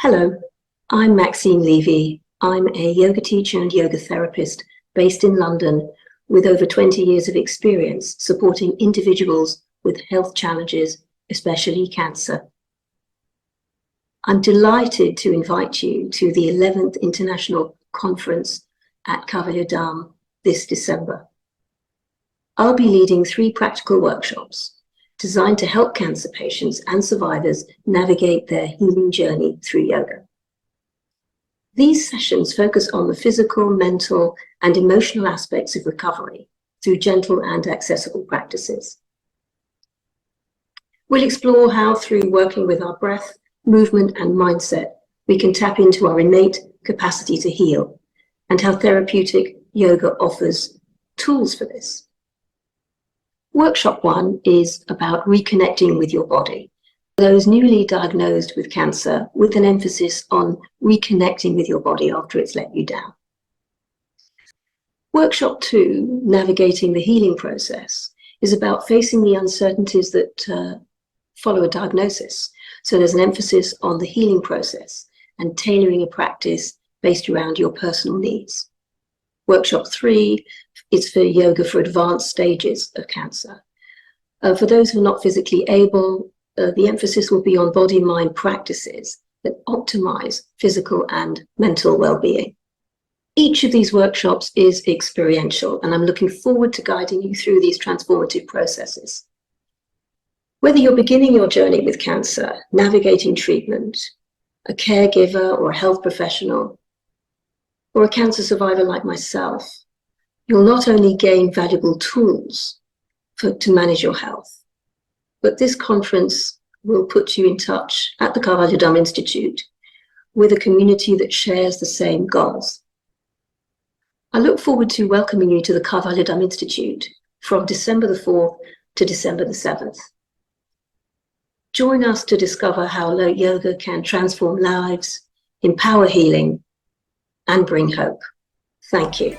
Hello, I'm Maxine Levy. I'm a yoga teacher and yoga therapist based in London with over 20 years of experience supporting individuals with health challenges, especially cancer. I'm delighted to invite you to the 11th International Conference at Kaivalyadhama this December. I'll be leading 3 practical workshops designed to help cancer patients and survivors navigate their healing journey through yoga. These sessions focus on the physical, mental, and emotional aspects of recovery through gentle and accessible practices. We'll explore how, through working with our breath, movement, and mindset, we can tap into our innate capacity to heal, and how therapeutic yoga offers tools for this. Workshop 1 is about reconnecting with your body. Those newly diagnosed with cancer, with an emphasis on reconnecting with your body after it's let you down. Workshop 2, navigating the healing process, is about facing the uncertainties that follow a diagnosis. So there's an emphasis on the healing process and tailoring a practice based around your personal needs. Workshop 3 is for yoga for advanced stages of cancer. For those who are not physically able, the emphasis will be on body-mind practices that optimize physical and mental well-being. Each of these workshops is experiential, and I'm looking forward to guiding you through these transformative processes. Whether you're beginning your journey with cancer, navigating treatment, a caregiver or a health professional, or a cancer survivor like myself, you'll not only gain valuable tools to manage your health, but this conference will put you in touch at the Kaivalyadhama Institute with a community that shares the same goals. I look forward to welcoming you to the Kaivalyadhama Institute from December the 4th to December the 7th. Join us to discover how yoga can transform lives, empower healing, and bring hope. Thank you.